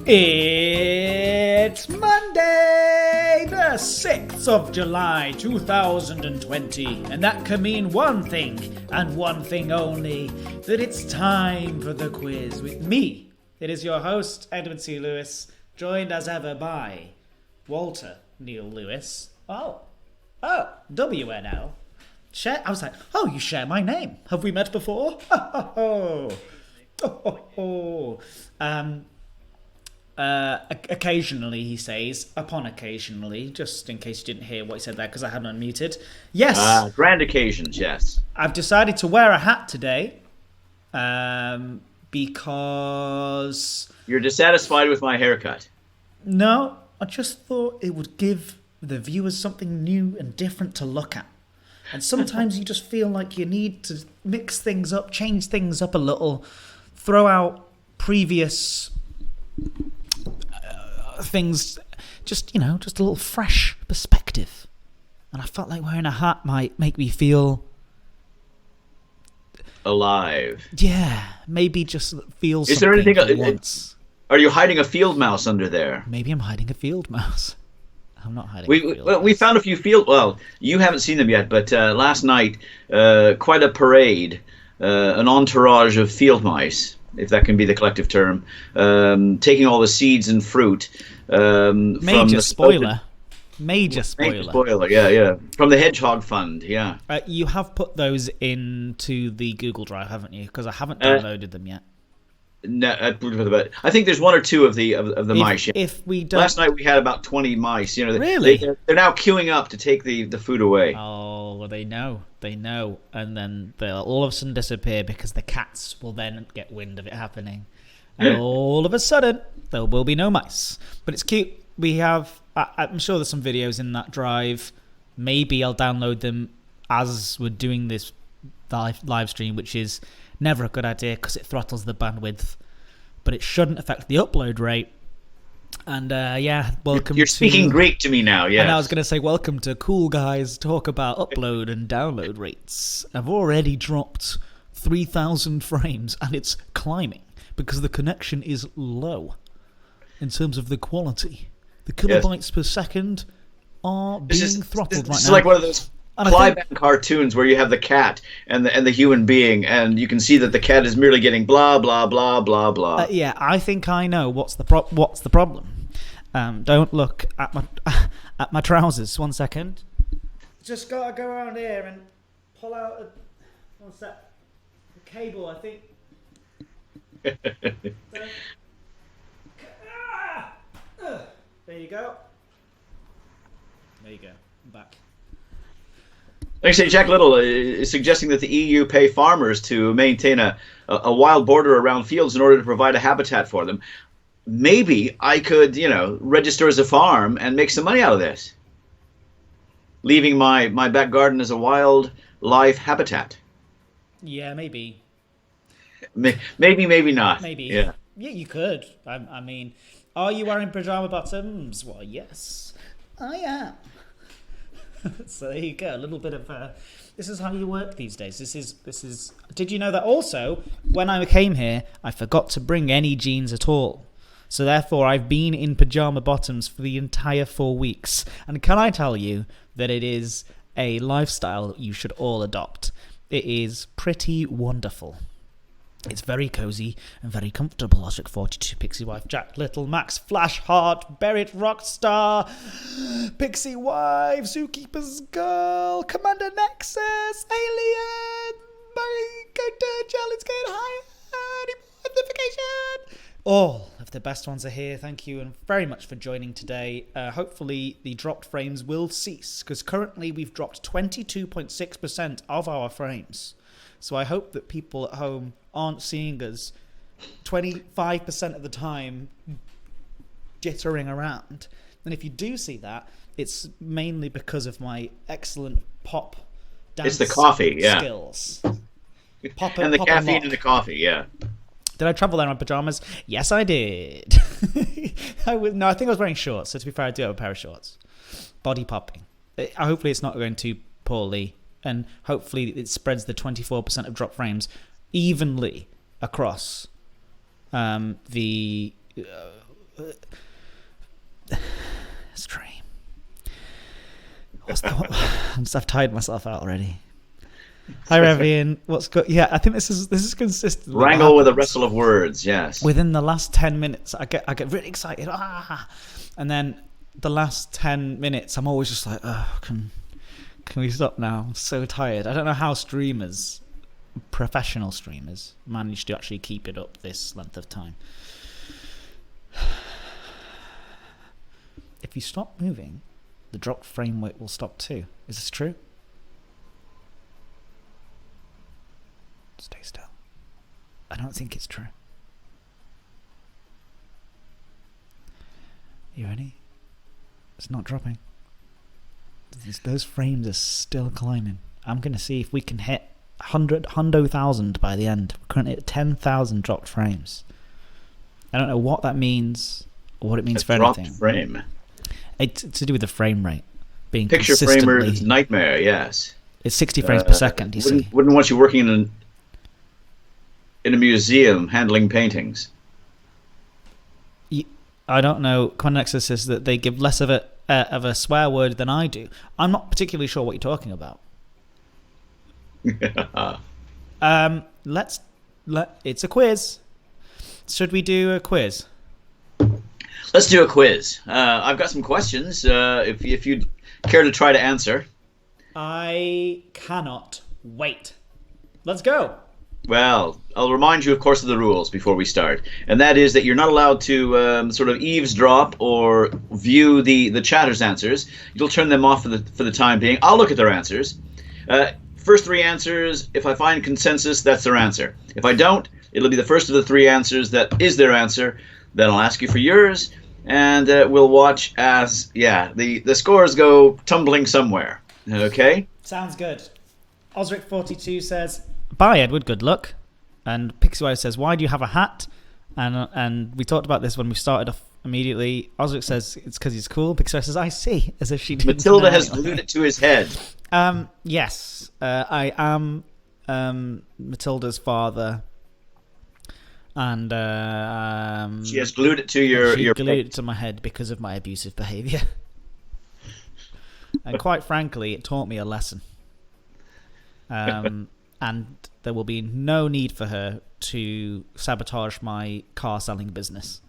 It's Monday, the 6th of July, 2020, and that can mean one thing, and one thing only, that it's time for the quiz with me. It is your host, Edward C. Lewis, joined as ever by Walter Neil Lewis. Oh, WNL. I was like, oh, you share my name. Have we met before? Occasionally, he says, upon occasionally, just in case you didn't hear what he said there because I hadn't unmuted. Yes. Grand occasions, yes. I've decided to wear a hat today because... You're dissatisfied with my haircut. No, I just thought it would give the viewers something new and different to look at. And sometimes you just feel like you need to mix things up, change things up a little, throw out previous things, just a little fresh perspective. And I felt like wearing a hat might make me feel alive. Yeah, maybe just feel something. Is there anything once. Are you hiding a field mouse under there? Maybe I'm hiding a field mouse. I'm not hiding. We found a few field. Well, you haven't seen them yet, but last night, quite a parade, an entourage of field mice, if that can be the collective term, taking all the seeds and fruit. Major spoiler. Major spoiler. Yeah. From the Hedgehog Fund, yeah. You have put those into the Google Drive, haven't you? Because I haven't downloaded them yet. No, I think there's one or two of the mice. Yeah. If we don't... Last night we had about 20 mice. Really? They're now queuing up to take the food away. Oh, well, they know, and then they'll all of a sudden disappear because the cats will then get wind of it happening, and all of a sudden there will be no mice. But it's cute. We have. I'm sure there's some videos in that drive. Maybe I'll download them as we're doing this live stream, which is never a good idea because it throttles the bandwidth, but it shouldn't affect the upload rate. And welcome. You're speaking Greek to me now, yeah. And I was going to say, welcome to Cool Guys Talk About Upload and Download Rates. I've already dropped 3,000 frames, and it's climbing because the connection is low in terms of the quality. The kilobytes per second are being throttled right now. This is like one of those Clyban cartoons where you have the cat and the human being, and you can see that the cat is merely getting blah blah blah blah blah. Yeah, I think I know what's the problem. Don't look at my trousers. 1 second. Just gotta go around here and pull out a cable. I think. There you go. I'm back. Like I say, Jack Little is suggesting that the EU pay farmers to maintain a wild border around fields in order to provide a habitat for them. Maybe I could, register as a farm and make some money out of this. Leaving my back garden as a wildlife habitat. Yeah, maybe. Maybe not. Maybe. Yeah, you could. I mean, are you wearing pajama bottoms? Well, yes, I am. So there you go. A little bit of this is how you work these days. This is. Did you know that also when I came here, I forgot to bring any jeans at all. So therefore, I've been in pajama bottoms for the entire 4 weeks. And can I tell you that it is a lifestyle you should all adopt? It is pretty wonderful. It's very cozy and very comfortable. Logic 42, Pixie Wife, Jack Little, Max, Flash, Heart, Berit, Rockstar, Pixie Wife, Zookeeper's Girl, Commander Nexus, Alien, Murray, Jelly's Getting Higher, Identification. All of the best ones are here. Thank you and very much for joining today. Hopefully the dropped frames will cease because currently we've dropped 22.6% of our frames. So I hope that people at home aren't seeing us 25% of the time jittering around. And if you do see that, it's mainly because of my excellent pop dance it's the coffee, skills. Pop and the caffeine in the coffee, yeah. Did I travel there in pajamas? Yes, I did. I think I was wearing shorts. So to be fair, I do have a pair of shorts. Body popping. Hopefully it's not going too poorly. And hopefully it spreads the 24% of drop frames evenly across the Stream. I've tired myself out already. Hi, Revian. What's good? Yeah, I think this is consistent. Wrangle with a wrestle of words. Yes. Within the last 10 minutes, I get really excited. And then the last 10 minutes, I'm always just like, oh, can we stop now? I'm so tired. I don't know how professional streamers, manage to actually keep it up this length of time. If you stop moving, the drop frame rate will stop too. Is this true? Stay still. I don't think it's true. You ready? It's not dropping. Those frames are still climbing. I'm going to see if we can hit 100,000 by the end. We're currently at 10,000 dropped frames. I don't know what that means or what it means for anything. Dropped frame. It's to do with the frame rate being Picture framer's nightmare. Yes. It's 60 frames per second. Wouldn't want you working in a museum handling paintings. I don't know. Connex says that they give less of a swear word than I do. I'm not particularly sure what you're talking about. It's a quiz. Should we do a quiz? Let's do a quiz. I've got some questions. If you'd care to try to answer. I cannot wait. Let's go. Well, I'll remind you, of course, of the rules before we start, and that is that you're not allowed to sort of eavesdrop or view the chatter's answers. You'll turn them off for the time being. I'll look at their answers. First three answers, if I find consensus, that's their answer. If I don't, it'll be the first of the three answers that is their answer. Then I'll ask you for yours, and we'll watch as the scores go tumbling somewhere. Okay? Sounds good. Osric42 says, bye, Edward. Good luck. And Pixie says, why do you have a hat? And we talked about this when we started off immediately. Osric says it's because he's cool. Pixie says, I see, as if she didn't. Matilda has glued it to his head. Yes, I am Matilda's father. And she has glued it to your glued it to my head because of my abusive behaviour. And quite frankly, it taught me a lesson. And there will be no need for her to sabotage my car selling business.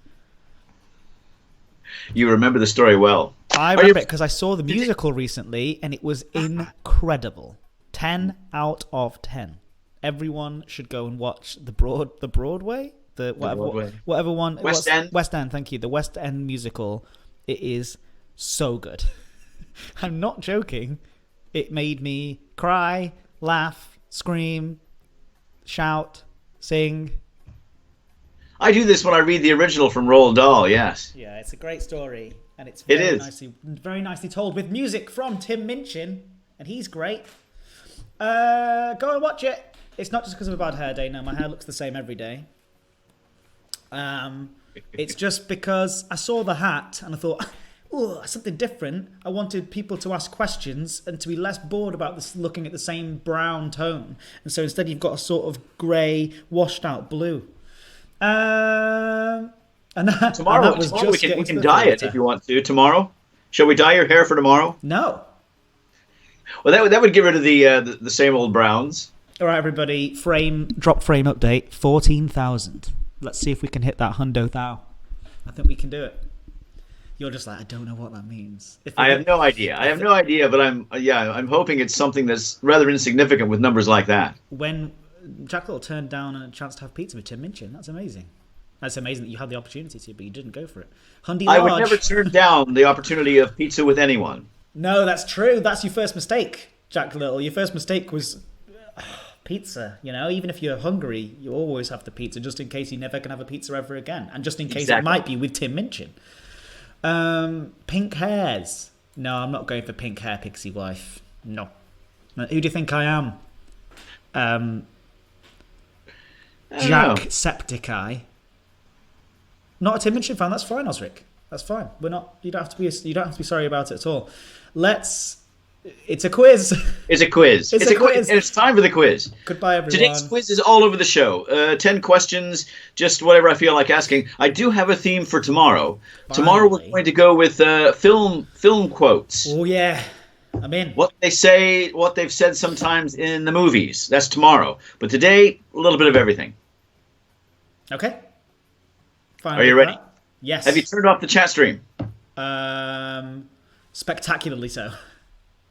You remember the story well. I remember it because I saw the musical recently, and it was incredible. 10 out of 10. Everyone should go and watch the Broadway, whatever one. West End. West End. Thank you. The West End musical. It is so good. I'm not joking. It made me cry, laugh, scream, shout, sing. I do this when I read the original from Roald Dahl. Yes. Yeah, it's a great story, and it's very nicely told with music from Tim Minchin, and he's great. Go and watch it. It's not just because of a bad hair day. No, my hair looks the same every day. It's just because I saw the hat and I thought, oh, something different. I wanted people to ask questions and to be less bored about this, looking at the same brown tone. And so instead you've got a sort of grey, washed out blue. Tomorrow we can dye it if you want to. Tomorrow? Shall we dye your hair for tomorrow? No. Well, that would get rid of the same old browns. All right, everybody. Drop frame update 14,000. Let's see if we can hit that hundo thou. I think we can do it. You're just like, I don't know what that means. I have no idea, but I'm hoping it's something that's rather insignificant with numbers like that. When Jack Little turned down a chance to have pizza with Tim Minchin, that's amazing. That's amazing that you had the opportunity to, but you didn't go for it. Hundy Large. I would never turn down the opportunity of pizza with anyone. No, that's true. That's your first mistake, Jack Little. Your first mistake was pizza. You know, even if you're hungry, you always have the pizza, just in case you never can have a pizza ever again, and just in case it might be with Tim Minchin. Pink hairs. No, I'm not going for pink hair, Pixie wife. No. Who do you think I am? Jacksepticeye. Not a Tim Minchin fan. That's fine, Osric. That's fine. We're not. You don't have to be sorry about it at all. Let's It's a quiz. It's a quiz. It's a quiz. And it's time for the quiz. Goodbye, everyone. Today's quiz is all over the show. 10 questions, just whatever I feel like asking. I do have a theme for tomorrow. Finally. Tomorrow we're going to go with film quotes. Oh, yeah. I'm in. What they say, what they've said sometimes in the movies. That's tomorrow. But today, a little bit of everything. Okay. Fine. Are you ready? That. Yes. Have you turned off the chat stream? Spectacularly so.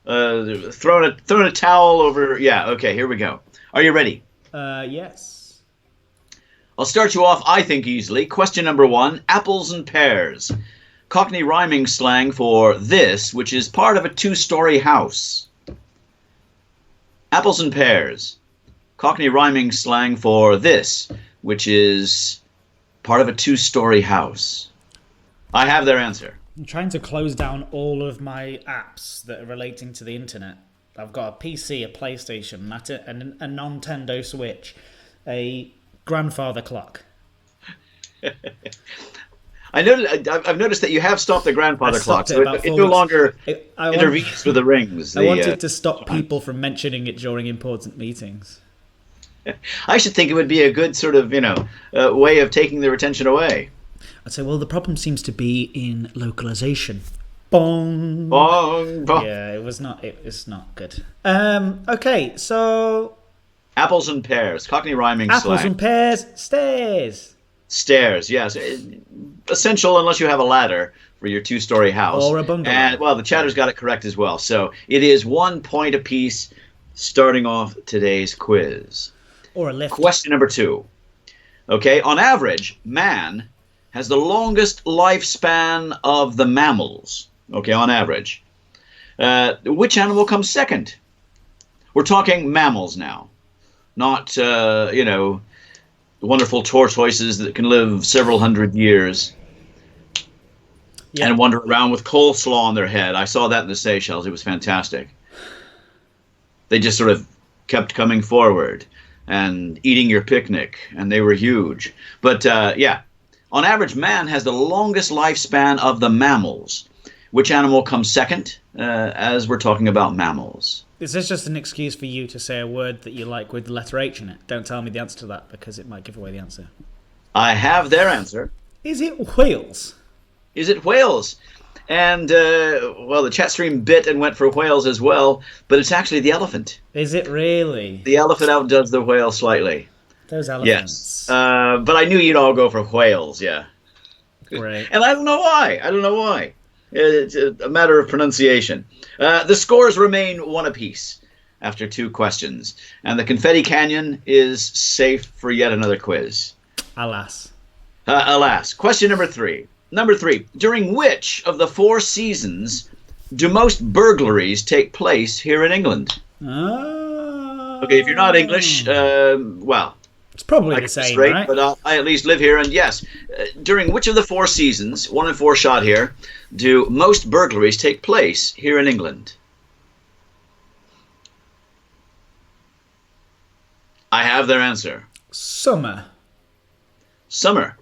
Throwing a towel over. Yeah, okay, here we go. Are you ready? Yes. I'll start you off, I think, easily. Question number 1, apples and pears. Cockney rhyming slang for this, which is part of a 2-story house. Apples and pears. Cockney rhyming slang for this, which is part of a 2-story house. I have their answer. I'm trying to close down all of my apps that are relating to the internet. I've got a PC, a PlayStation, a Nintendo Switch, a grandfather clock. I've noticed that you have stopped the grandfather clock, so it no longer intervenes with the rings. I wanted to stop people from mentioning it during important meetings. I should think it would be a good sort of, way of taking their attention away. I'd say, well, the problem seems to be in localization. Bong. Bong, bong. Yeah, it's not good. Okay, so apples and pears, Cockney rhyming apples slang. And pears, stairs. Stairs, yes. Essential unless you have a ladder for your 2-story house. Or a bungalow. And, well, the chatter's got it correct as well. So it is 1 point apiece starting off today's quiz. Or a lift. Question number 2. Okay, on average, man has the longest lifespan of the mammals. Okay, on average. Which animal comes second? We're talking mammals now. Not, wonderful tortoises that can live several hundred years and wander around with coleslaw on their head. I saw that in the Seychelles. It was fantastic. They just sort of kept coming forward and eating your picnic, and they were huge. But, on average, man has the longest lifespan of the mammals. Which animal comes second, as we're talking about mammals? Is this just an excuse for you to say a word that you like with the letter H in it? Don't tell me the answer to that, because it might give away the answer. I have their answer. Is it whales? Is it whales? And, the chat stream bit and went for whales as well, but it's actually the elephant. Is it really? The elephant outdoes the whale slightly. Those elephants. Yes. But I knew you'd all go for whales, yeah. Great. And I don't know why. It's a matter of pronunciation. The scores remain 1 apiece after 2 questions. And the Confetti Canyon is safe for yet another quiz. Alas. Alas. Question number 3. Number 3. During which of the 4 seasons do most burglaries take place here in England? Oh. Okay, if you're not English, it's probably the same, straight, right? But I at least live here, and yes, during which of the 4 seasons, 1 in 4 shot here, do most burglaries take place here in England? I have their answer. Summer. Summer.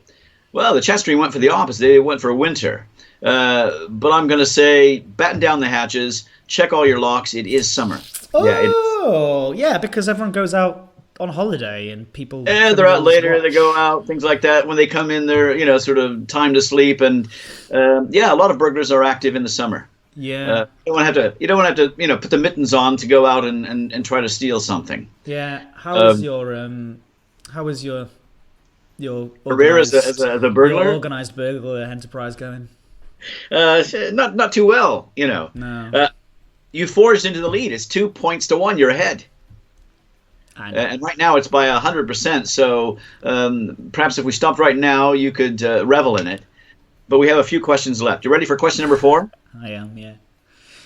Well, the chat stream went for the opposite. They went for winter. But I'm going to say, batten down the hatches, check all your locks. It is summer. Oh, yeah, because everyone goes out on holiday and people... And they're out later, they go out, things like that. When they come in, they're, sort of time to sleep. And, a lot of burglars are active in the summer. Yeah. You don't want to have to, put the mittens on to go out and try to steal something. Yeah. How is your career as a burglar? Your organized burglar enterprise going? Not too well, No. You forged into the lead. It's 2 points to 1. You're ahead. And right now it's by 100%. So perhaps if we stopped right now, you could revel in it. But we have a few questions left. You ready for question number 4? I am, yeah.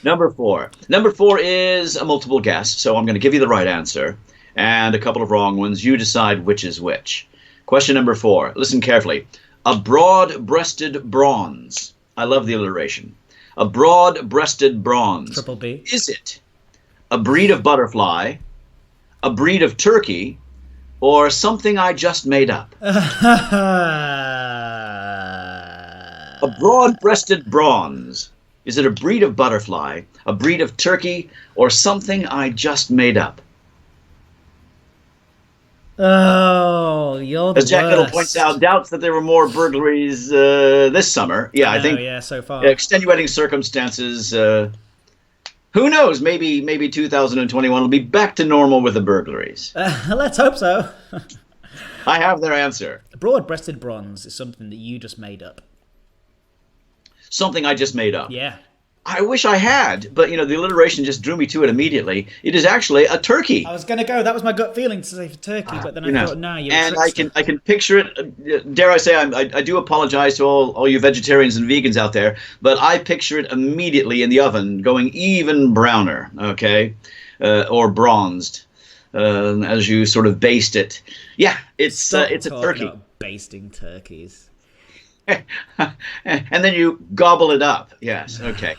Number 4. Number 4 is a multiple guess. So I'm going to give you the right answer and a couple of wrong ones. You decide which is which. Question number 4. Listen carefully. A broad-breasted bronze. I love the alliteration. A broad-breasted bronze. Triple B. Is it a breed of butterfly, a breed of turkey, or something I just made up? A broad-breasted bronze. Is it a breed of butterfly, a breed of turkey, or something I just made up? Oh, you're the As Jack Little worst. points out, doubts that there were more burglaries this summer. Yeah, I think Yeah, so far. extenuating circumstances. Who knows? Maybe 2021 will be back to normal with the burglaries. Let's hope so. I have their answer. Broad-breasted bronze is something that you just made up. Something I just made up. Yeah. I wish I had, but the alliteration just drew me to it immediately. It is actually a turkey. I was gonna go. That was my gut feeling to say for turkey, but then I thought, nah, you're a trickster. I can picture it. Dare I say, I do apologize to all you vegetarians and vegans out there, but I picture it immediately in the oven, going even browner, okay, or bronzed, as you sort of baste it. Yeah, it's a turkey. About basting turkeys. And then you gobble it up. Yes, okay.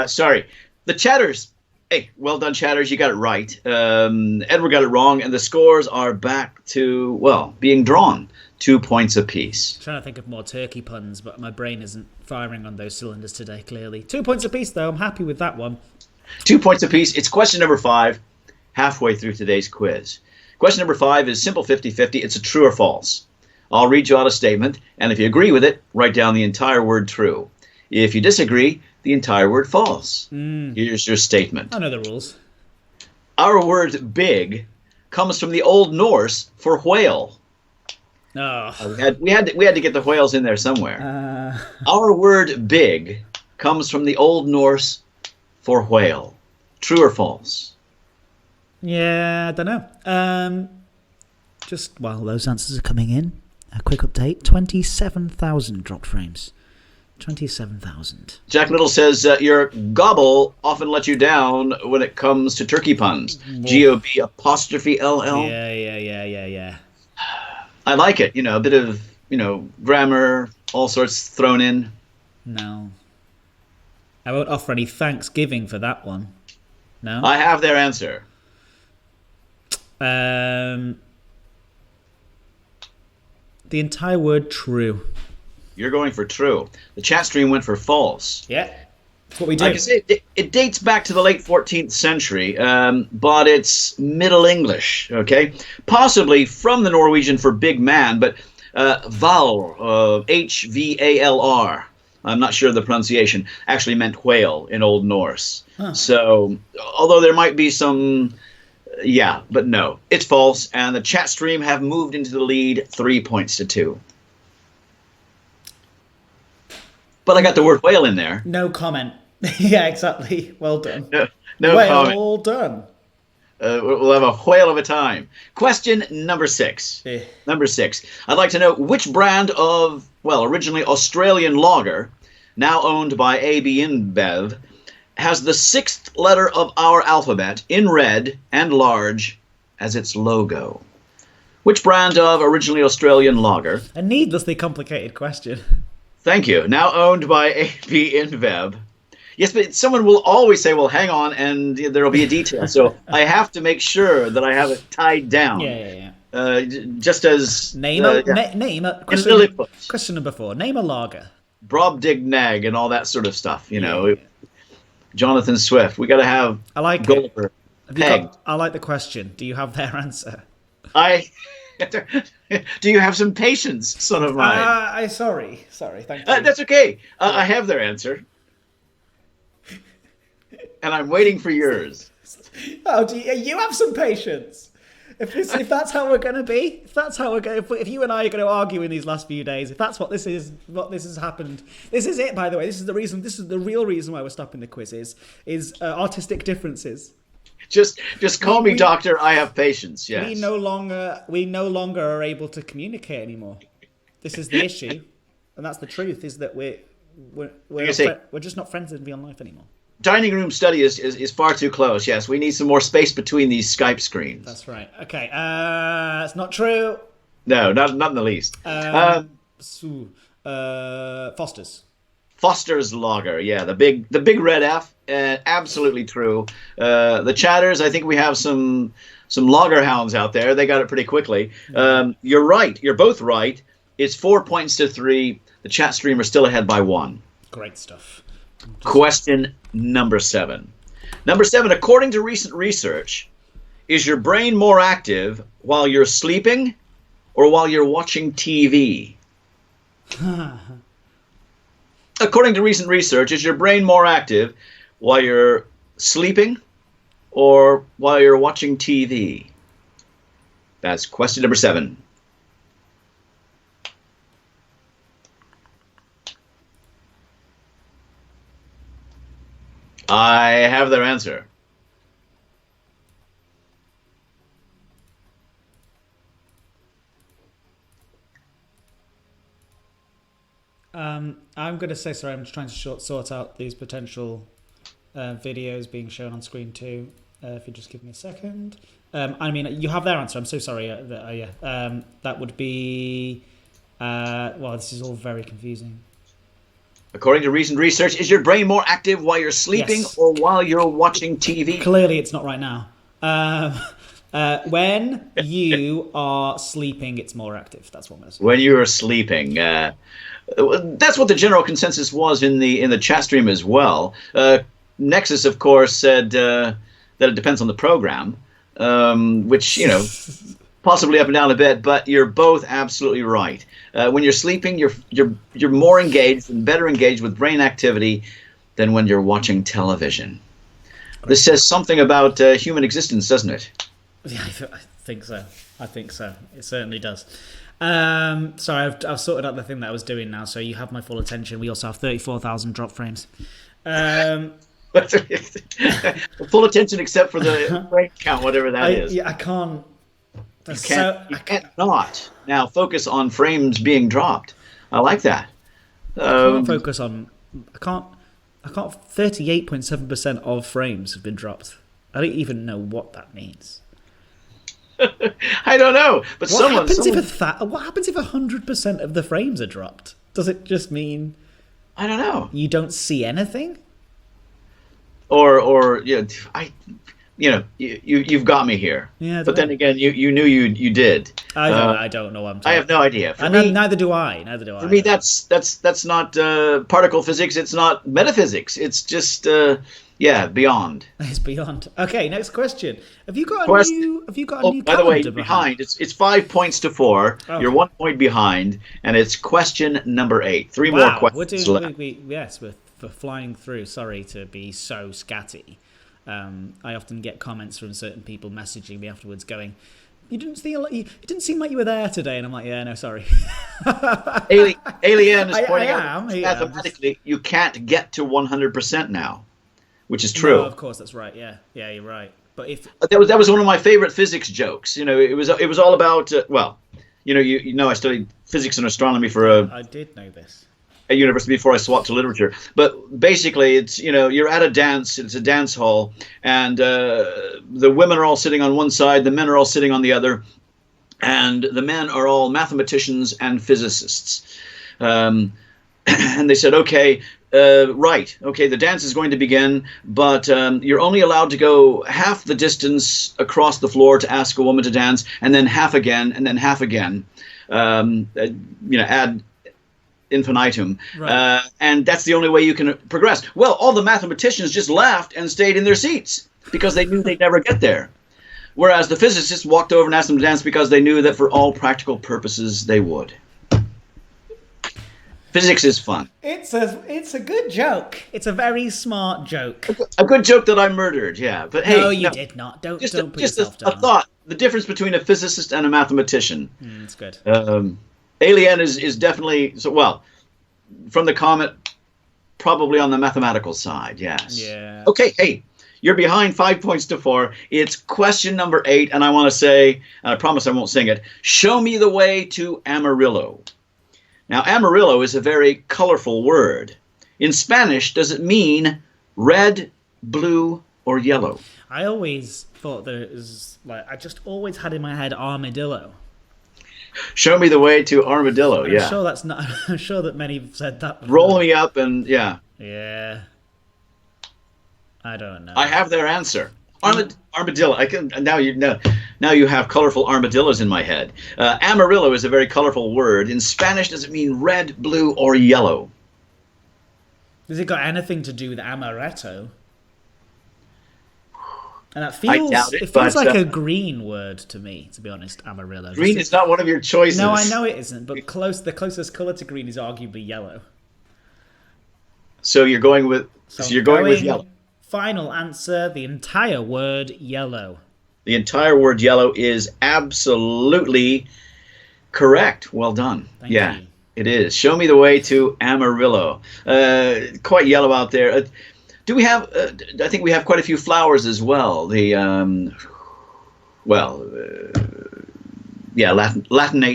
Sorry. The Chatters. Hey, well done, Chatters. You got it right. Edward got it wrong, and the scores are back to, well, being drawn. 2 points apiece. I'm trying to think of more turkey puns, but my brain isn't firing on those cylinders today, clearly. 2 points apiece, though. I'm happy with that one. 2 points apiece. It's question number 5, halfway through today's quiz. Question number 5 is simple 50-50. It's a true or false. I'll read you out a statement, and if you agree with it, write down the entire word true. If you disagree, the entire word false. Here's your statement. I know the rules. Our word big comes from the Old Norse for whale. Oh. We had to get the whales in there somewhere. Our word big comes from the Old Norse for whale. True or false? Yeah, I don't know. Just while those answers are coming in, a quick update. 27,000 dropped frames. 27,000. Jack Little says your gobble often lets you down when it comes to turkey puns. G-O-B apostrophe L-L. Yeah. I like it. A bit of, grammar, all sorts thrown in. No. I won't offer any thanksgiving for that one. No? I have their answer. The entire word true. You're going for true. The chat stream went for false. Yeah, that's what we do. Like I say, it dates back to the late 14th century, but it's Middle English, okay? Possibly from the Norwegian for big man, but Val, H-V-A-L-R, I'm not sure of the pronunciation, actually meant whale in Old Norse. Huh. So, although there might be some... Yeah, but no, it's false, and the chat stream have moved into the lead 3 points to 2. But I got the word whale in there. No comment. Yeah, exactly. Well done. No comment. Well done. We'll have a whale of a time. Question number 6. Number 6. I'd like to know which brand of, originally Australian lager, now owned by AB InBev, has the 6th letter of our alphabet in red and large as its logo. Which brand of originally Australian lager? A needlessly complicated question. Thank you. Now owned by AB InBev. Yes, but someone will always say, well, hang on, and there will be a detail. So I have to make sure that I have it tied down. Yeah. Just as... Name question number 4. Name a lager. Brobdingnag and all that sort of stuff, Yeah. Jonathan Swift. We got to have. I like Gulliver. I like the question. Do you have their answer? Do you have some patience, son of mine? Sorry. Thank you. That's okay. I have their answer, and I'm waiting for yours. Oh, you have some patience? If that's how we're going to be, if you and I are going to argue in these last few days, if that's what this has happened, this is it, by the way. This is the real reason why we're stopping the quizzes, is artistic differences. Just call me doctor. I have patience. Yes. We no longer are able to communicate anymore. This is the issue, and that's the truth. Is that we're just not friends in real life anymore. Dining room study is far too close. Yes, we need some more space between these Skype screens. That's right. Okay, it's not true. No, not in the least. Foster's Lager. Yeah, the big red F. Absolutely true. The chatters. I think we have some lager hounds out there. They got it pretty quickly. You're right. You're both right. It's 4 points to 3. The chat stream are still ahead by 1. Great stuff. Question number 7. Number 7, according to recent research, is your brain more active while you're sleeping or while you're watching TV? According to recent research, is your brain more active while you're sleeping or while you're watching TV? That's question number 7. I have their answer. I'm going to say, sorry, I'm just trying to sort out these potential videos being shown on screen too. If you just give me a second. I mean, you have their answer. I'm so sorry. That would be... well, this is all very confusing. According to recent research, is your brain more active while you're sleeping or while you're watching TV? Clearly, it's not right now. When you are sleeping, it's more active. That's what I'm going to say. When you are sleeping. That's what the general consensus was in the chat stream as well. Nexus, of course, said that it depends on the program, which, you know, possibly up and down a bit, but you're both absolutely right. When you're sleeping, you're more engaged and better engaged with brain activity than when you're watching television. This says something about human existence, doesn't it? Yeah, I think so. I think so. It certainly does. Sorry, I've sorted out the thing that I was doing now, so you have my full attention. We also have 34,000 drop frames. Full attention except for the frame count, whatever that is. Yeah, I can't. You can't not now focus on frames being dropped. I like that. I can't focus on. I can't. 38.7% of frames have been dropped. I don't even know what that means. I don't know, but what happens if 100% of the frames are dropped? Does it just mean I don't know? You don't see anything, or you've got me here. Yeah, but then again, you knew you did. I don't know what I'm talking. I have no idea. For me, neither do I. For me, that's not particle physics. It's not metaphysics. It's just beyond. It's beyond. Okay, next question. Have you got a new? By the way, you're behind. It's 5 points to 4. Okay. You're 1 point behind, and it's question number 8. 3 more questions left. We're flying through. Sorry to be so scatty. I often get comments from certain people messaging me afterwards, going, "You didn't seem like you were there today," and I'm like, "Yeah, no, sorry." Alien is pointing out mathematically you can't get to 100% now, which is true. No, of course, that's right. Yeah, you're right. But if that was one of my favorite physics jokes. You know, it was all about I studied physics and astronomy for I did know this. At university before I swapped to literature. But basically, it's, you're at a dance, it's a dance hall, and the women are all sitting on one side, the men are all sitting on the other, and the men are all mathematicians and physicists. And they said, okay, the dance is going to begin, but you're only allowed to go half the distance across the floor to ask a woman to dance, and then half again, and then half again. Add infinitum, right. And that's the only way you can progress. Well, all the mathematicians just laughed and stayed in their seats because they knew they'd never get there. Whereas the physicists walked over and asked them to dance because they knew that for all practical purposes they would. Physics is fun. It's a good joke. It's a very smart joke. A good joke that I murdered, yeah. But hey, no, you did not. Don't put yourself down. A thought. The difference between a physicist and a mathematician. It's good. Alien is definitely from the comment, probably on the mathematical side. Yes. Yeah. Okay. Hey, you're behind 5 points to 4. It's question number 8, and I want to say, and I promise I won't sing it. Show me the way to Amarillo. Now, Amarillo is a very colorful word. In Spanish, does it mean red, blue, or yellow? I always thought that it was I just always had in my head armadillo. Show me the way to Armadillo. I'm sure that's not. I'm sure that many have said that before. Roll me up and yeah. Yeah. I don't know. I have their answer. Armadillo. I can now you know. Now you have colorful armadillos in my head. Amarillo is a very colorful word. In Spanish, does it mean red, blue, or yellow? Has it got anything to do with amaretto? And that feels, I doubt it, it feels but, like a green word to me, to be honest, Amarillo. Green is not one of your choices. No, I know it isn't, but the closest colour to green is arguably yellow. So you're going with yellow. Final answer, the entire word yellow. The entire word yellow is absolutely correct. Well done. Thank you. It is. Show me the way to Amarillo. Quite yellow out there. Do we have? I think we have quite a few flowers as well. Latinate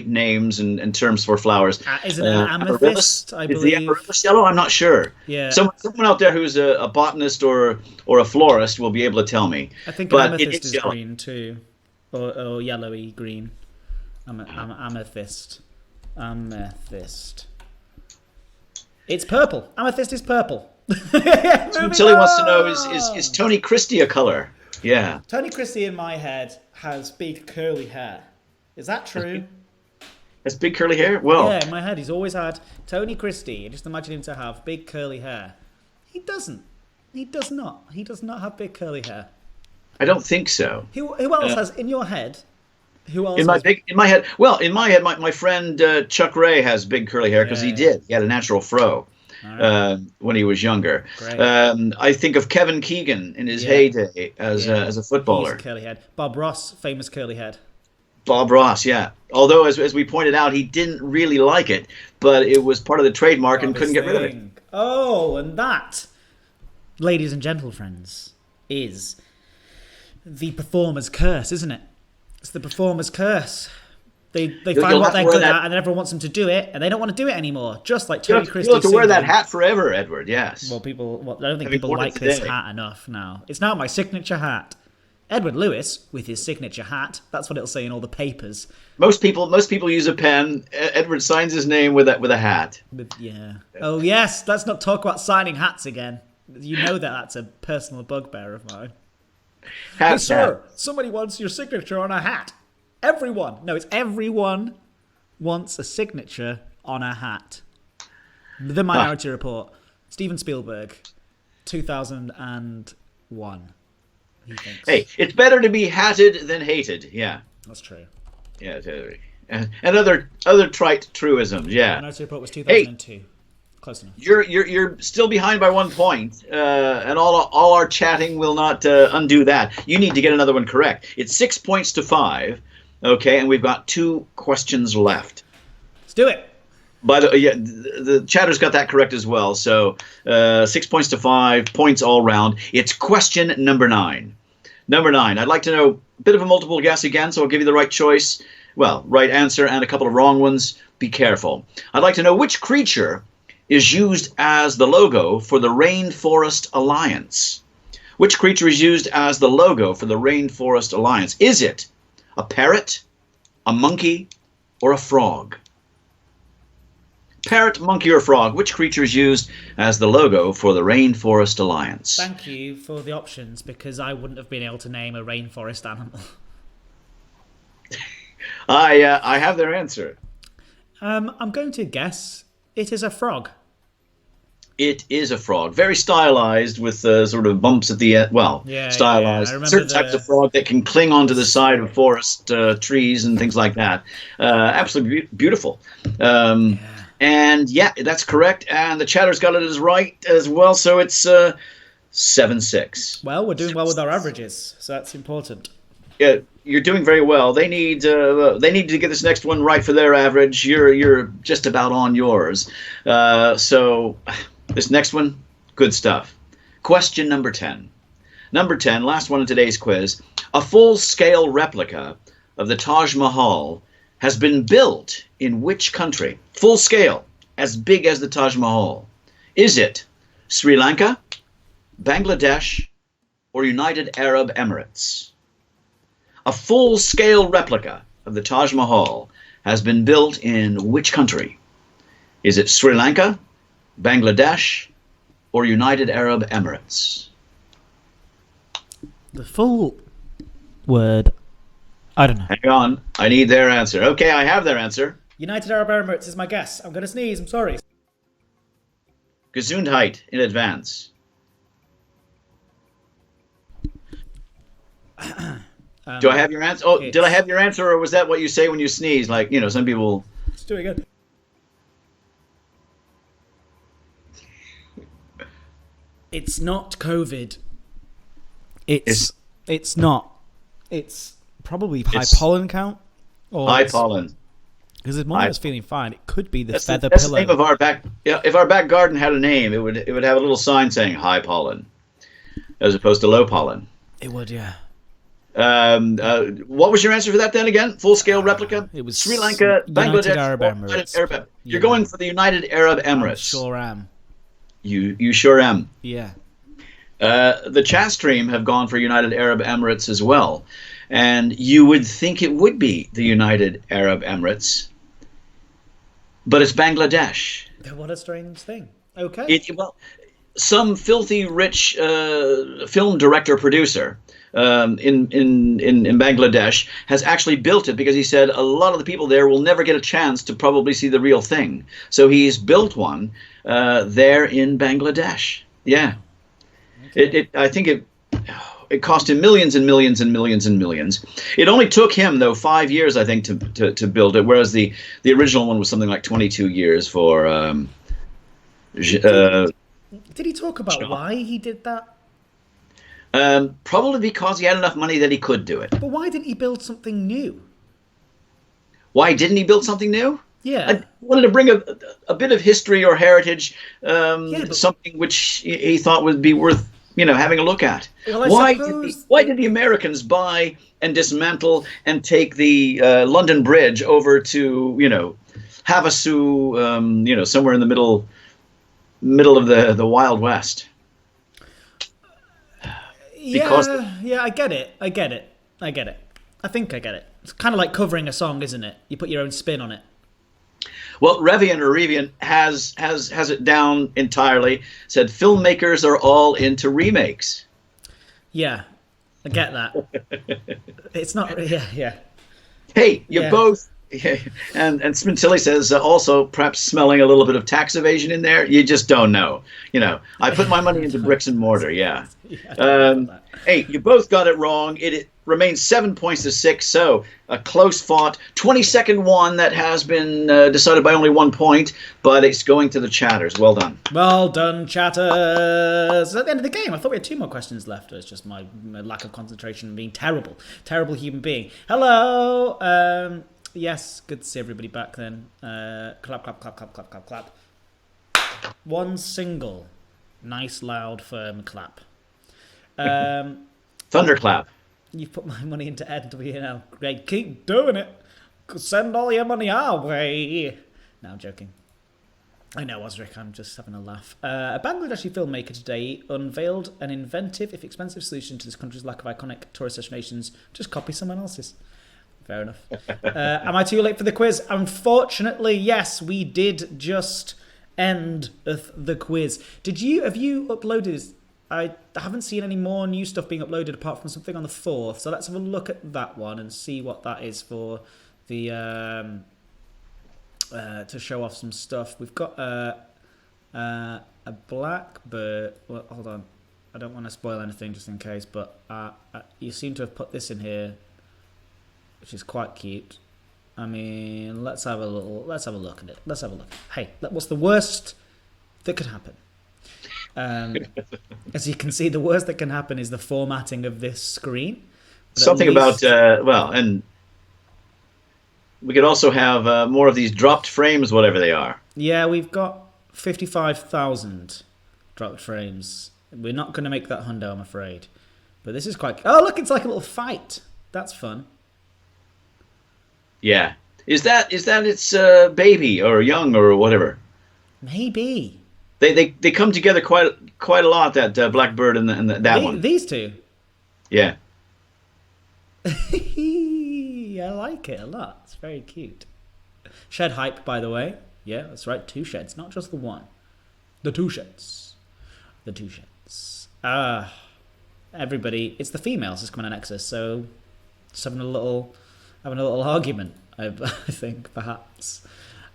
names and terms for flowers. Is it an amethyst? I believe. Is the amaryllis yellow? I'm not sure. Yeah. Someone out there who's a botanist or a florist will be able to tell me. I think but amethyst is yellow. green too, or yellowy green. Amethyst. Amethyst. It's purple. Amethyst is purple. Tilly wants to know is Tony Christie a color? Yeah. Tony Christie in my head has big curly hair. Is that true? Has big curly hair? Well, yeah, in my head he's always had Tony Christie. Just imagine him to have big curly hair. He doesn't. He does not. He does not have big curly hair. I don't think so. Who else has in your head? Who else? In my head. Well, in my head, my friend Chuck Ray has big curly hair because he did. He had a natural fro. Right. When he was younger. I think of Kevin Keegan in his heyday as a footballer. He's curly head. Bob Ross, famous curly head. Bob Ross, yeah. Although, as we pointed out, he didn't really like it, but it was part of the trademark and couldn't get rid of it. Oh, and that, ladies and gentle friends, is the performer's curse, isn't it? It's the performer's curse. They find what they're good at, and then everyone wants them to do it, and they don't want to do it anymore. Just like Tony Christie. You'll have to wear that hat forever, Edward. Yes. Well, I don't think people like this hat enough now. It's now my signature hat. Edward Lewis with his signature hat. That's what it'll say in all the papers. Most people use a pen. Edward signs his name with a hat. Yeah. Oh yes. Let's not talk about signing hats again. You know that's a personal bugbear of mine. Hey sir, somebody wants your signature on a hat. Everyone. No, it's everyone wants a signature on a hat. The Minority Report. Steven Spielberg, 2001. He thinks. Hey, it's better to be hatted than hated. Yeah. That's true. Yeah. And other trite truisms. Yeah. Minority Report was 2002. Hey, close enough. You're still behind by 1 point, and all our chatting will not undo that. You need to get another one correct. It's 6 points to 5. Okay, and we've got 2 questions left. Let's do it. The chatter's got that correct as well. So 6 points to 5 points all round. It's question number 9. Number 9. I'd like to know a bit of a multiple guess again, so I'll give you the right choice. Well, right answer and a couple of wrong ones. Be careful. I'd like to know which creature is used as the logo for the Rainforest Alliance. Which creature is used as the logo for the Rainforest Alliance? Is it a parrot, a monkey, or a frog? Parrot, monkey, or frog? Which creature is used as the logo for the Rainforest Alliance? Thank you for the options, because I wouldn't have been able to name a rainforest animal. I have their answer. I'm going to guess it is a frog. It is a frog. Very stylized with sort of bumps at the end. Well, stylized. Yeah. Certain types of frog that can cling onto the side of forest trees and things like that. Absolutely beautiful. And yeah, that's correct. And the chatter's got it as right as well. So it's 7-6. Well, we're doing well with our averages, so that's important. Yeah, you're doing very well. They need to get this next one right for their average. You're just about on yours. So this next one, good stuff. Question number 10. Number 10, last one in today's quiz. A full-scale replica of the Taj Mahal has been built in which country? Full scale, as big as the Taj Mahal. Is it Sri Lanka, Bangladesh, or United Arab Emirates? A full-scale replica of the Taj Mahal has been built in which country? Is it Sri Lanka, Bangladesh, or United Arab Emirates? The full word, I don't know. Hang on, I need their answer. Okay, I have their answer. United Arab Emirates is my guess. I'm going to sneeze, I'm sorry. Gesundheit in advance. Do I have your answer? Oh, did I have your answer, or was that what you say when you sneeze? Like, some people. Let's do it again. It's not COVID. It's not. It's probably high pollen count. Or high pollen. Because if mine was feeling fine, it could be the feather that's pillow. The name of our back. Yeah, if our back garden had a name, it would have a little sign saying high pollen, as opposed to low pollen. It would, yeah. What was your answer for that then again? Full scale replica? It was Sri Lanka, Bangladesh, Arab Emirates. Arab. You're going for the United Arab Emirates. I sure am. You sure am. Yeah. The chat stream have gone for United Arab Emirates as well, and you would think it would be the United Arab Emirates, but it's Bangladesh. What a strange thing. Okay. Some filthy rich film director producer in Bangladesh has actually built it because he said a lot of the people there will never get a chance to probably see the real thing. So he's built one there in Bangladesh. Yeah. Okay. I think it cost him millions and millions and millions and millions. It only took him, though, 5 years, I think, to build it, whereas the original one was something like 22 years for Did he talk about why he did that? Probably because he had enough money that he could do it. But why didn't he build something new? Why didn't he build something new? Yeah. I wanted to bring a bit of history or heritage, something which he thought would be worth having a look at. Well, why did the Americans buy and dismantle and take the London Bridge over to Havasu, somewhere in the middle of the Wild West? Yeah, I get it. I think I get it. It's kind of like covering a song, isn't it? You put your own spin on it. Well, Revian has it down entirely. Said filmmakers are all into remakes. Yeah, I get that. It's not. Yeah. Hey, you both. And Smintilli says also perhaps smelling a little bit of tax evasion in there. You just don't know. I put my money into bricks and mortar. Yeah. Hey, you both got it wrong. It remains 7 points to 6. So a close fought 22nd one that has been decided by only 1 point, but it's going to the chatters. Well done. Well done, chatters. At the end of the game, I thought we had 2 more questions left. It's just my lack of concentration and being terrible human being. Hello. Yes, good to see everybody back then. Clap, clap, clap, clap, clap, clap, clap. One single, nice, loud, firm clap. Thunderclap. You've put my money into WNL. Great, keep doing it. Send all your money our way. No, I'm joking. I know, Osric, I'm just having a laugh. A Bangladeshi filmmaker today unveiled an inventive, if expensive, solution to this country's lack of iconic tourist destinations. Just copy someone else's. Fair enough. Am I too late for the quiz? Unfortunately, yes, we did just end the quiz. Have you uploaded? I haven't seen any more new stuff being uploaded apart from something on the 4th. So let's have a look at that one and see what that is for the to show off some stuff. We've got a blackbird. Well, hold on. I don't want to spoil anything just in case, but you seem to have put this in here, which is quite cute. I mean, let's have a look at it. Let's have a look. Hey, what's the worst that could happen? As you can see, the worst that can happen is the formatting of this screen. But something about and we could also have more of these dropped frames, whatever they are. Yeah, we've got 55,000 dropped frames. We're not going to make that hundo, I'm afraid. But this is quite. Oh, look, it's like a little fight. That's fun. Yeah. Is that its baby or young or whatever? Maybe. They come together quite a lot. That blackbird and that one. These two. Yeah. I like it a lot. It's very cute. Shed hype, by the way. Yeah, that's right. 2 sheds, not just the one. The 2 sheds. The 2 sheds. Everybody. It's the females that's coming on Nexus, so just having a little argument, I think, perhaps.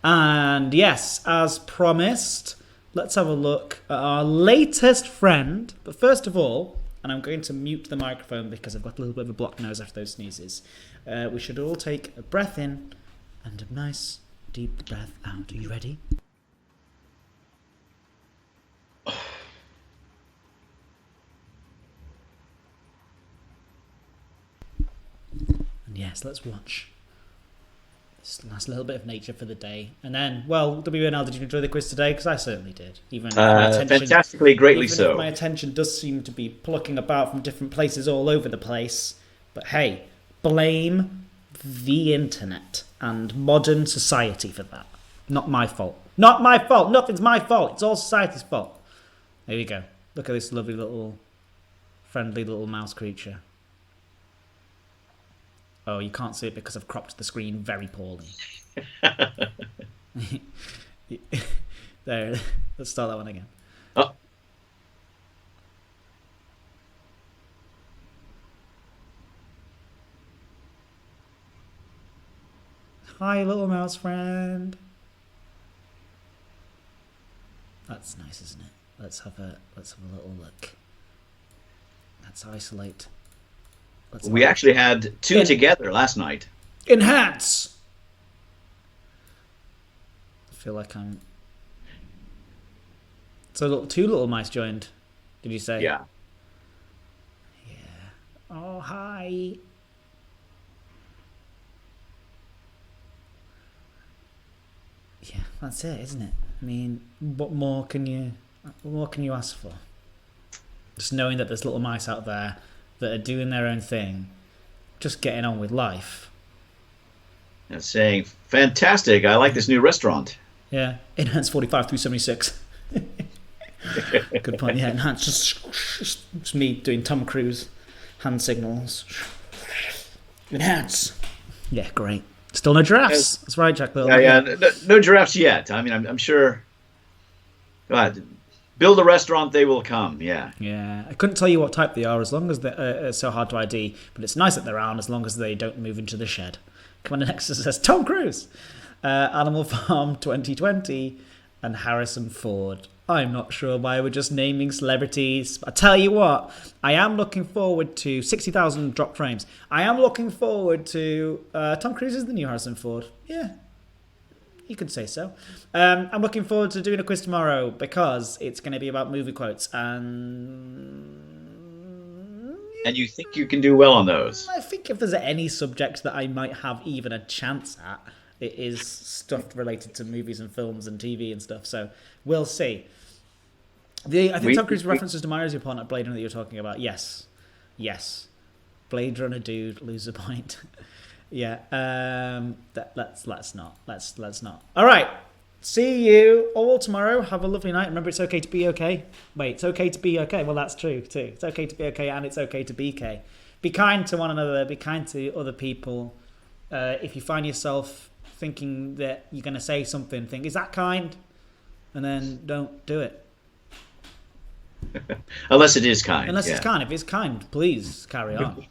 And yes, as promised, let's have a look at our latest friend. But first of all, and I'm going to mute the microphone because I've got a little bit of a blocked nose after those sneezes. We should all take a breath in and a nice deep breath out. Are you ready? And yes, let's watch this nice little bit of nature for the day. And then, well, WNL, did you enjoy the quiz today? Because I certainly did. Even if my attention, fantastically, greatly even so. if my attention does seem to be plucking about from different places all over the place. But hey, blame the internet and modern society for that. Not my fault. Not my fault. Nothing's my fault. It's all society's fault. There you go. Look at this lovely little, friendly little mouse creature. Oh, you can't see it because I've cropped the screen very poorly. There, let's start that one again. Oh. Hi, little mouse friend. That's nice, isn't it? Let's have a little look. Let's isolate. We actually had two together last night. Enhance! I feel like I'm... So two little mice joined, did you say? Yeah. Yeah. Oh, hi. Yeah, that's it, isn't it? I mean, what more can you ask for? Just knowing that there's little mice out there that are doing their own thing, just getting on with life. And saying, fantastic, I like this new restaurant. Yeah, enhance 45 through 76. Good point, yeah, enhance. Just me doing Tom Cruise hand signals. Enhance. Yeah, great. Still no giraffes. That's right, Jack Little. Yeah. No giraffes yet. I mean, I'm sure. God, build a restaurant, they will come. Yeah. Yeah, I couldn't tell you what type they are as long as they're so hard to ID, but it's nice that they're around as long as they don't move into the shed. Come on, next it says Tom Cruise, Animal Farm 2020, and Harrison Ford. I'm not sure why we're just naming celebrities. I tell you what, I am looking forward to 60,000 drop frames. I am looking forward to Tom Cruise is the new Harrison Ford. Yeah. You could say so. I'm looking forward to doing a quiz tomorrow because it's going to be about movie quotes. And you think you can do well on those? I think if there's any subject that I might have even a chance at, it is stuff related to movies and films and TV and stuff. So we'll see. I think Tom Cruise references to Mario Point at Blade Runner that you're talking about. Yes. Blade Runner dude, lose a point. Yeah, let's not. All right, see you all tomorrow. Have a lovely night. Remember, it's okay to be okay. Wait, it's okay to be okay. Well, that's true too. It's okay to be okay, and it's okay to be okay. Be kind to one another. Be kind to other people. If you find yourself thinking that you're going to say something, think, is that kind? And then don't do it. Unless it is kind. It's kind. If it's kind, please carry on.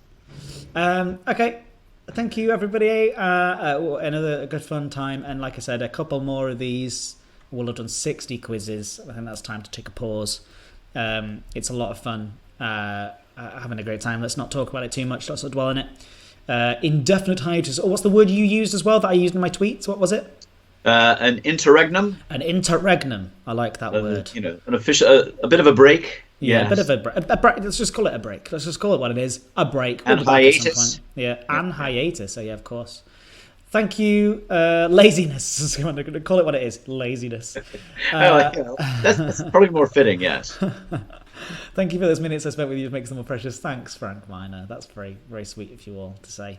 Okay. Thank you, everybody. Another good fun time. And like I said, a couple more of these. We'll have done 60 quizzes. I think that's time to take a pause. It's a lot of fun. Having a great time. Let's not talk about it too much. Let's not dwell on it. Indefinite hiatus. Oh, what's the word you used as well that I used in my tweets? What was it? An interregnum. An interregnum. I like that word. An official, a bit of a break. Yeah, a bit of a break. Let's just call it a break. Let's just call it what it is. A break. And hiatus. Yeah, and hiatus. So yeah, of course. Thank you. Laziness. I'm going to call it what it is. Laziness. That's probably more fitting, yes. Thank you for those minutes I spent with you to make them more precious. Thanks, Frank Miner. That's very, very sweet of you all to say.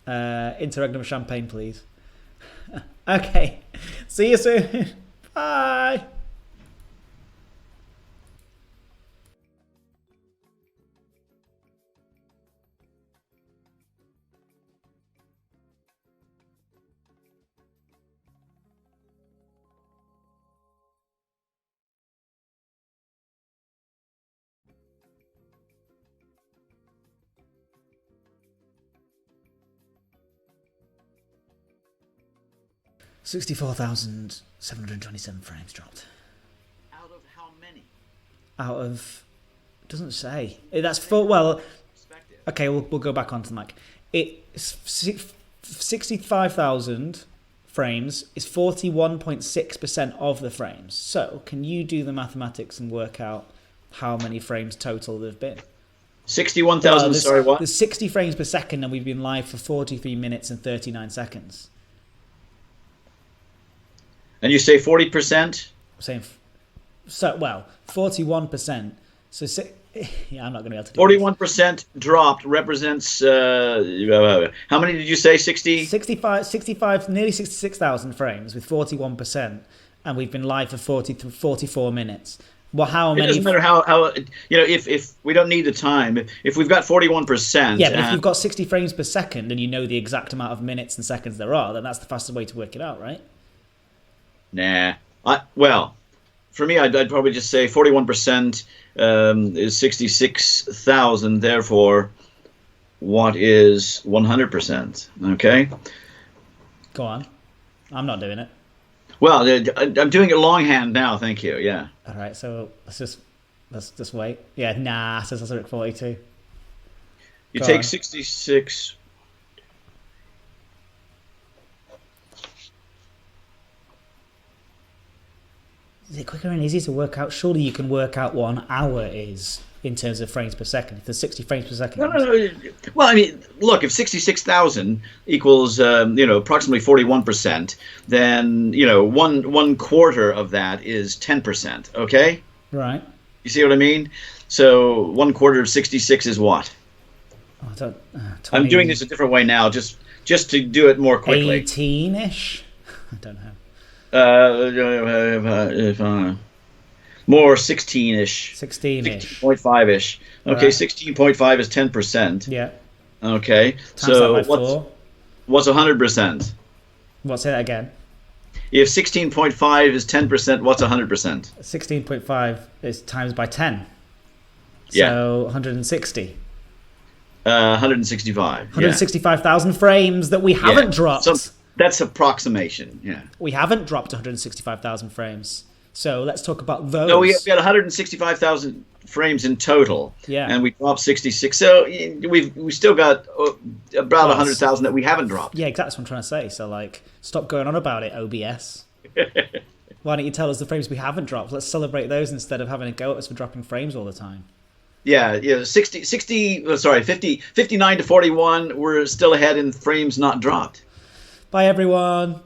Interregnum champagne, please. Okay. See you soon. Bye. 64,727 frames dropped. Out of how many? Out of... Doesn't say. That's full... Well, okay, we'll go back onto the mic. It's 65,000 frames is 41.6% of the frames. So, can you do the mathematics and work out how many frames total there've been? 61,000, sorry, what? There's 60 frames per second and we've been live for 43 minutes and 39 seconds. And you say 40%? Saying, so, well, 41%. So, yeah, I'm not going to be able to do 41% dropped represents, how many did you say, 60? 65, nearly 66,000 frames with 41%. And we've been live for 44 minutes. Well, how many? It doesn't matter how if we don't need the time, if we've got 41%. Yeah, but if you've got 60 frames per second and you know the exact amount of minutes and seconds there are, then that's the fastest way to work it out, right? Nah. Well, for me, I'd probably just say 41% is 66,000. Therefore, what is 100%? Okay. Go on. I'm not doing it. Well, I'm doing it longhand now. Thank you. Yeah. All right. So let's just wait. Yeah. Nah. Says that's like 42. You take 66. Is it quicker and easy to work out? Surely you can work out what an hour is in terms of frames per second. If there's 60 frames per second. No. Well, I mean, look, if 66,000 equals, approximately 41%, then, one quarter of that is 10%. Okay. Right. You see what I mean? So 1/4 of 66 is what? Oh, I don't, 20, I'm doing this a different way now, just to do it more quickly. 18-ish. I don't know. More 16-ish. 16-ish. 16.5-ish. Okay, Right. 16.5 is 10%. Yeah. Okay, Times so that by 4. what's 100%? What? Say that again. If 16.5 is 10%, what's 100%? 16.5 is times by 10. Yeah. So 160. 165. 165,000 frames that we haven't dropped. So that's approximation. Yeah. We haven't dropped 165,000 frames. So let's talk about those. No, we got 165,000 frames in total. Yeah. And we dropped 66. So we still got about 100,000 that we haven't dropped. Yeah, exactly what I'm trying to say. So, stop going on about it, OBS. Why don't you tell us the frames we haven't dropped? Let's celebrate those instead of having a go at us for dropping frames all the time. Yeah, 59 to 41, we're still ahead in frames not dropped. Bye, everyone.